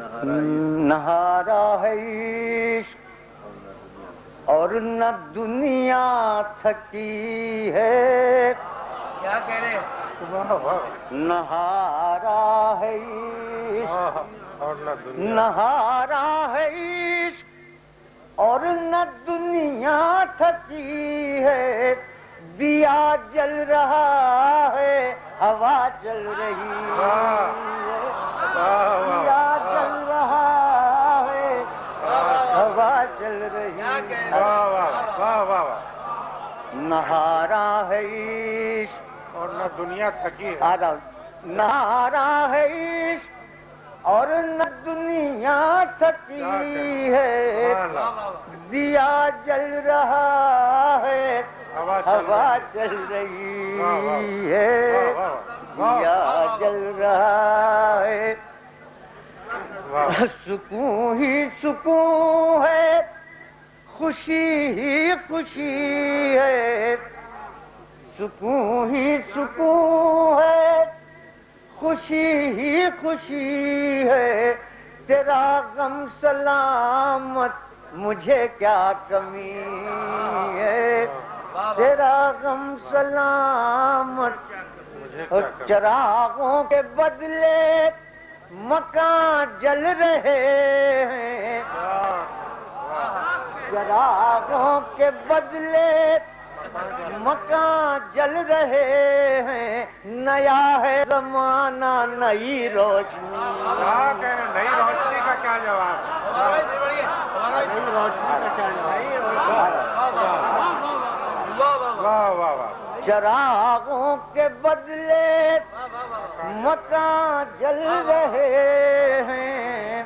نہارا ہے عشق اور نہ دنیا تھکی ہے. کیا کہہ رہے؟ نہارا ہے عشق نہارا ہے عشق اور نہ دنیا تھکی ہے. دیا جل رہا ہے ہوا چل رہی ہے. دیا جل رہا ہے ہوا چل رہی ہے. نہارا ہے عشق اور نہ دنیا تھکی ہے. نہارا ہے عشق اور نہ دنیا تھکی ہے. دیا جل رہا ہے ہوا چل رہی ہے. دیا جل رہا ہے. سکون ہی سکون ہے خوشی ہی خوشی ہے. سکون ہی سکون ہے خوشی ہی خوشی ہے. تیرا غم سلامت مجھے کیا کمی ہے. تیرا غم سلامت. چراغوں کے بدلے مکان جل رہے ہیں. چراغوں کے بدلے مکان جل رہے ہیں. نیا ہے زمانہ نئی روشنی. نئی روشنی کا کیا جواب؟ نئی روشنی کا کیا جواب؟ چراغوں کے بدلے مکان جل رہے ہیں.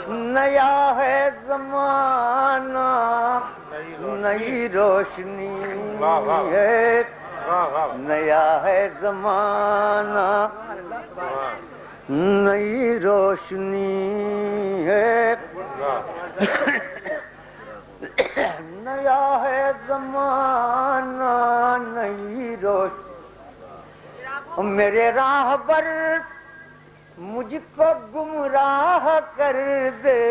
نیا ہے زمانہ نئی روشنی ہے. نیا ہے زمانہ نئی روشنی ہے. نیا ہے زمانہ نئی روشنی. میرے راہبر مجھ کو گمراہ کر دے.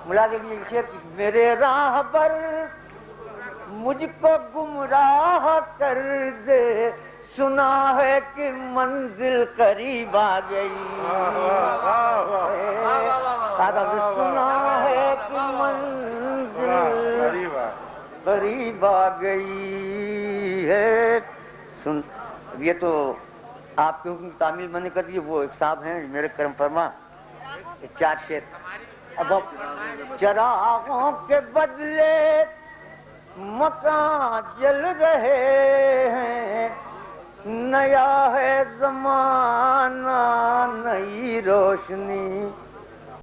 ملازم یہ شعر میرے راہبر مجھ کو گمراہ کر دے. سنا ہے کہ منزل قریب آ گئی. سنا ہے کہ منزل قریب آ گئی ہے. سن یہ تو آپ کے حکم تعمیل میں نے کر دی. وہ ایک صاحب ہیں میرے کرم فرما 4 شعر. اب چراغوں کے بدلے مکان جل رہے ہیں. نیا ہے زمانہ نئی روشنی